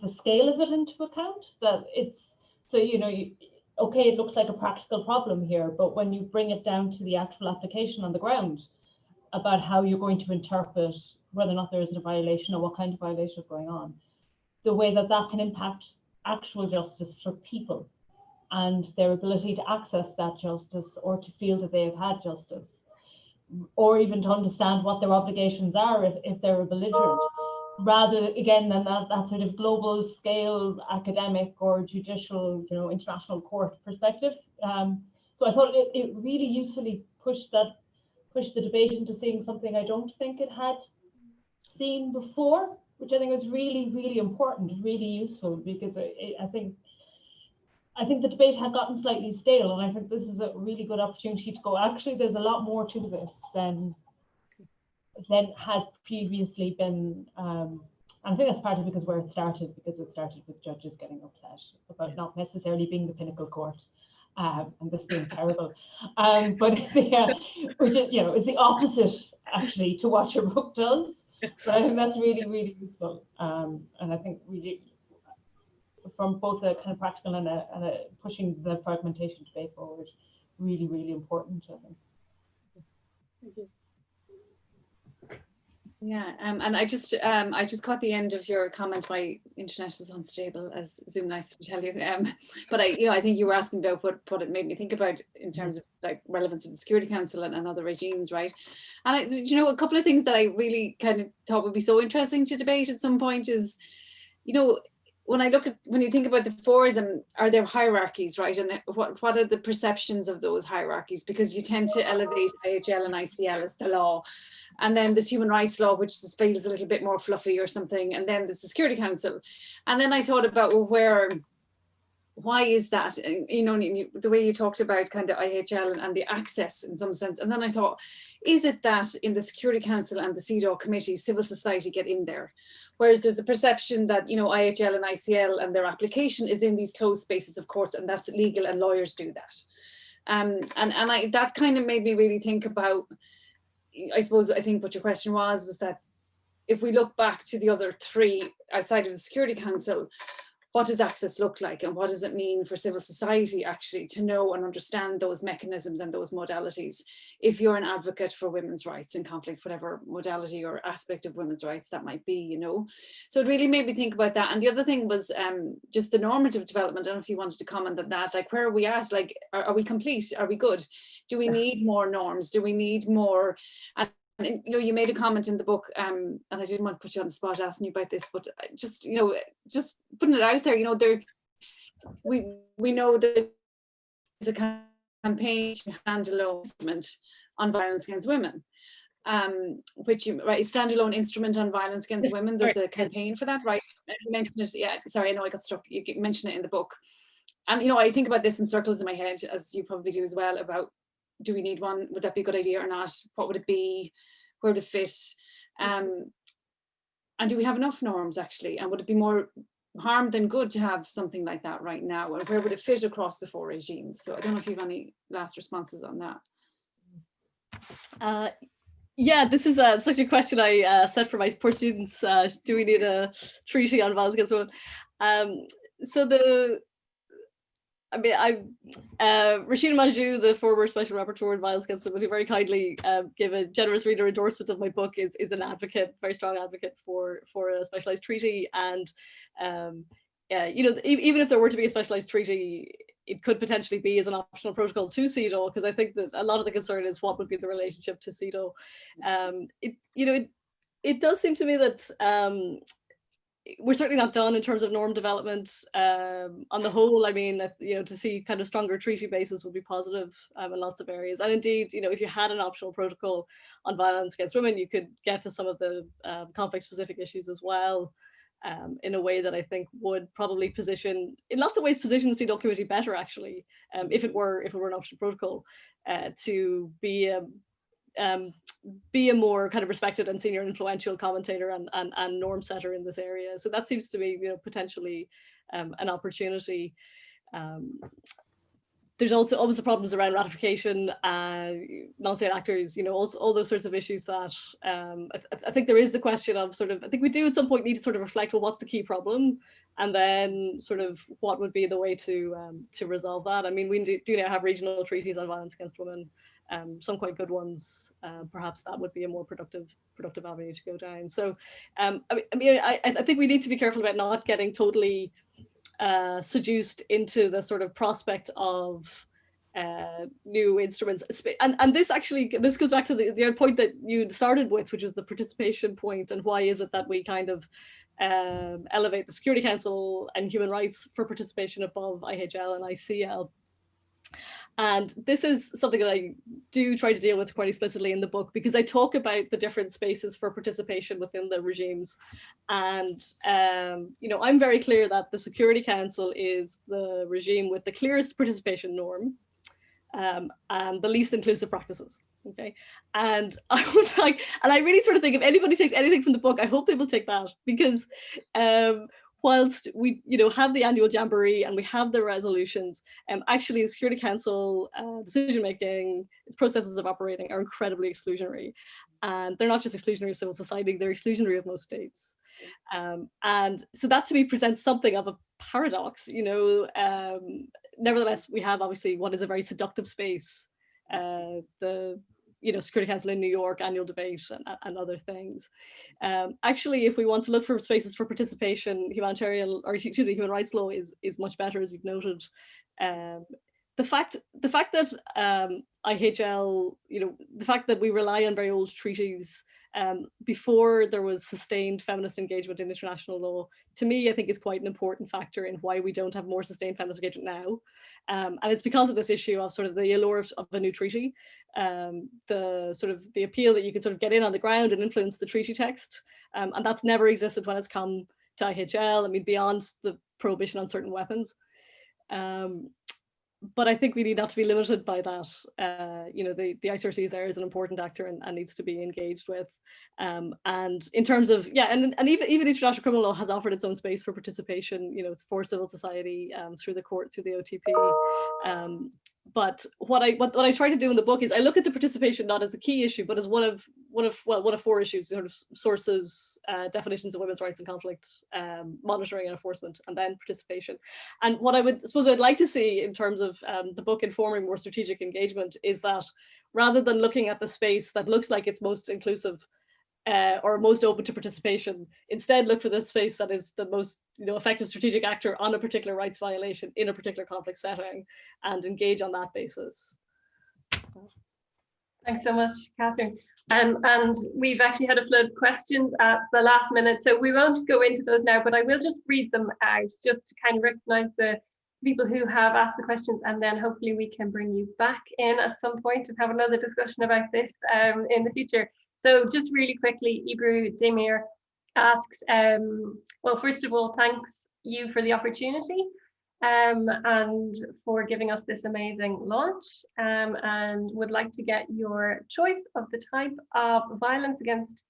Speaker 4: the scale of it into account, that it's, so, you know, okay, it looks like a practical problem here, but when you bring it down to the actual application on the ground about how you're going to interpret whether or not there is a violation or what kind of violation is going on, the way that that can impact actual justice for people and their ability to access that justice, or to feel that they have had justice, or even to understand what their obligations are if they're a belligerent, rather again than that sort of global scale academic or judicial, you know, international court perspective. So I thought it really usefully pushed the debate into seeing something I don't think it had seen before, which I think was really, really important, really useful, because I think the debate had gotten slightly stale, and I think this is a really good opportunity to go, actually, there's a lot more to this than has previously been. And I think that's partly because where it started with judges getting upset about not necessarily being the pinnacle court, and this being terrible. But which is, you know, is the opposite actually to what your book does. But I think that's really, really useful. And I think really, from both a kind of practical and a pushing the fragmentation debate forward, really, really important, I think.
Speaker 2: Thank you.
Speaker 3: Yeah, and I just caught the end of your comment. My internet was unstable, as Zoom likes to tell you. But I think you were asking about what it made me think about in terms of like relevance of the Security Council and other regimes, right? And you know, a couple of things that I really kind of thought would be so interesting to debate at some point is, you know, when you think about the four of them, are there hierarchies, right? And what are the perceptions of those hierarchies? Because you tend to elevate IHL and ICL as the law, and then there's human rights law, which just feels a little bit more fluffy or something, and then there's the Security Council. And then I thought about, well, why is that? You know, the way you talked about kind of IHL and the access in some sense. And then I thought, is it that in the Security Council and the CEDAW committee, civil society get in there? Whereas there's a perception that, you know, IHL and ICL and their application is in these closed spaces of courts, and that's legal and lawyers do that. And that kind of made me really think about, I think what your question was that if we look back to the other three outside of the Security Council, what does access look like, and what does it mean for civil society actually to know and understand those mechanisms and those modalities if you're an advocate for women's rights in conflict, whatever modality or aspect of women's rights that might be, you know? So it really made me think about that. And the other thing was just the normative development. I don't know if you wanted to comment on that, like where are we at? Like, are we complete? Are we good? Do we need more norms? Do we need more? And you know, you made a comment in the book, and I didn't want to put you on the spot asking you about this, but just, you know, just putting it out there, you know, we know there's a campaign to standalone instrument on violence against women, which, right, standalone instrument on violence against women, there's a campaign for that, right? You mentioned it, yeah, sorry, I know I got stuck. You mentioned it in the book. And, you know, I think about this in circles in my head, as you probably do as well, about, do we need one? Would that be a good idea or not? What would it be? Where would it fit? And do we have enough norms, actually? And would it be more harm than good to have something like that right now? And where would it fit across the 4 regimes? So I don't know if you have any last responses on that.
Speaker 2: Yeah, this is such a question I set for my poor students. Do we need a treaty on violence against women? Rashida Manjoo, the former Special Rapporteur on Violence Against Women, who very kindly gave a generous reader endorsement of my book, is an advocate, very strong advocate for a specialised treaty. And you know, even if there were to be a specialised treaty, it could potentially be as an optional protocol to CEDAW, because I think that a lot of the concern is what would be the relationship to CEDAW. It does seem to me that we're certainly not done in terms of norm development. On the whole, I mean, you know, to see kind of stronger treaty bases would be positive in lots of areas. And indeed, you know, if you had an optional protocol on violence against women, you could get to some of the conflict-specific issues as well, in a way that I think would probably position, in lots of ways, position the CEDAW committee better, actually, if it were an optional protocol, to be a more kind of respected and senior influential commentator and norm setter in this area. So that seems to be, you know, potentially an opportunity. There's also always the problems around ratification, non-state actors, you know, all those sorts of issues that I think there is the question of sort of, I think we do at some point need to sort of reflect, well, what's the key problem? And then sort of what would be the way to resolve that? I mean, we do now have regional treaties on violence against women, some quite good ones. Perhaps that would be a more productive avenue to go down. So, I think we need to be careful about not getting totally seduced into the sort of prospect of new instruments. And this goes back to the other point that you started with, which was the participation point, and why is it that we kind of elevate the Security Council and human rights for participation above IHL and ICL. And this is something that I do try to deal with quite explicitly in the book, because I talk about the different spaces for participation within the regimes. And, you know, I'm very clear that the Security Council is the regime with the clearest participation norm and the least inclusive practices. Okay. And I would like, and I really sort of think if anybody takes anything from the book, I hope they will take that, because whilst we, you know, have the annual jamboree and we have the resolutions, actually the Security Council decision-making, its processes of operating are incredibly exclusionary. And they're not just exclusionary of civil society, they're exclusionary of most states. And so that to me presents something of a paradox, you know. Nevertheless, we have obviously what is a very seductive space, the Security Council in New York, annual debate, and other things. Actually, if we want to look for spaces for participation, human rights law is much better, as you've noted. The fact that IHL, you know, the fact that we rely on very old treaties before there was sustained feminist engagement in international law, to me, I think is quite an important factor in why we don't have more sustained feminist engagement now. And it's because of this issue of sort of the allure of a new treaty, the sort of the appeal that you can sort of get in on the ground and influence the treaty text. And that's never existed when it's come to IHL, I mean, beyond the prohibition on certain weapons. But I think we need not to be limited by that. You know, the ICRC is there as an important actor and needs to be engaged with. And in terms of, yeah, and even international criminal law has offered its own space for participation, you know, for civil society, through the court, through the OTP. But what I try to do in the book is I look at the participation not as a key issue, but as one of 4 issues: sort of sources, definitions of women's rights and conflict, monitoring and enforcement, and then participation. And what I'd like to see in terms of the book informing more strategic engagement is that rather than looking at the space that looks like it's most inclusive or most open to participation, instead look for the space that is the most, you know, effective strategic actor on a particular rights violation in a particular conflict setting, and engage on that basis.
Speaker 1: Thanks so much, Catherine. And we've actually had a flood of questions at the last minute, so we won't go into those now, but I will just read them out just to kind of recognize the people who have asked the questions, and then hopefully we can bring you back in at some point and have another discussion about this in the future. So just really quickly, Ibru Demir asks, well, first of all, thanks you for the opportunity and for giving us this amazing launch, and would like to get your choice of the type of violence against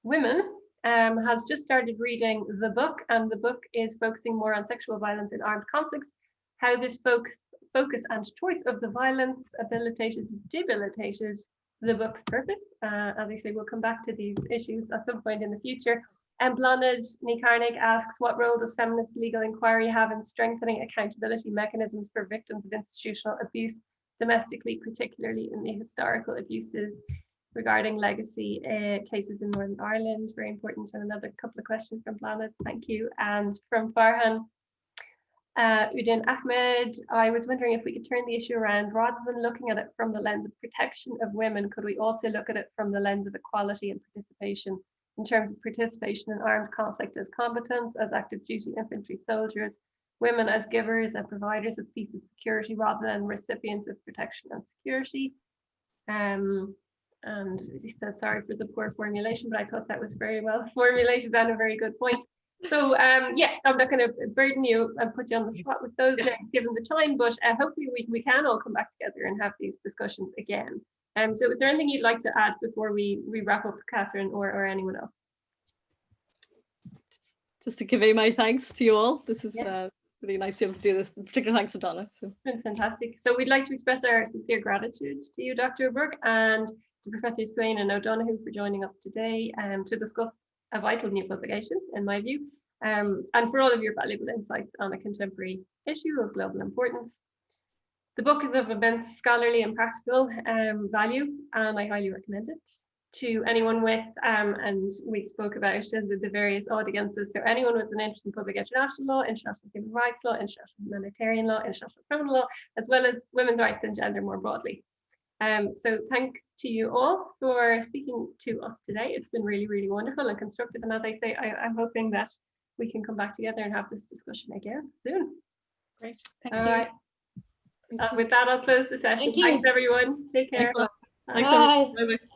Speaker 1: women. Has just started reading the book, and the book is focusing more on sexual violence in armed conflicts, how this focus and choice of the violence debilitated the book's purpose. As I say, we'll come back to these issues at some point in the future. And Bláthnaid Ní Carnaigh asks, what role does feminist legal inquiry have in strengthening accountability mechanisms for victims of institutional abuse domestically, particularly in the historical abuses regarding legacy cases in Northern Ireland? Very important. And another couple of questions from Bláthnaid, thank you. And from Farhan Udin Ahmed, I was wondering if we could turn the issue around. Rather than looking at it from the lens of protection of women, could we also look at it from the lens of equality and participation, in terms of participation in armed conflict as combatants, as active duty infantry soldiers, women as givers and providers of peace and security, rather than recipients of protection and security? And he said, sorry for the poor formulation, but I thought that was very well formulated and a very good point. So yeah, I'm not going to burden you and put you on the spot with those now, given the time, but hopefully we can all come back together and have these discussions again. So is there anything you'd like to add before we wrap up, Catherine, or anyone else?
Speaker 2: Just to convey my thanks to you all. This is really nice to be able to do this. In particular, thanks to Donna. So.
Speaker 1: Fantastic. So we'd like to express our sincere gratitude to you, Dr. O'Rourke, and to Professor Swaine and O'Donoghue for joining us today to discuss a vital new publication, in my view, and for all of your valuable insights on a contemporary issue of global importance. The book is of immense scholarly and practical value, and I highly recommend it to anyone with, and we spoke about the various audiences, so anyone with an interest in public international law, international human rights law, international humanitarian law, international criminal law, as well as women's rights and gender more broadly. So thanks to you all for speaking to us today. It's been really, really wonderful and constructive, and as I say, I'm hoping that we can come back together and have this discussion again soon.
Speaker 2: Great,
Speaker 1: thank you. With that, I'll close the session. Thanks everyone. Take care.
Speaker 2: Thanks, everyone. Bye-bye.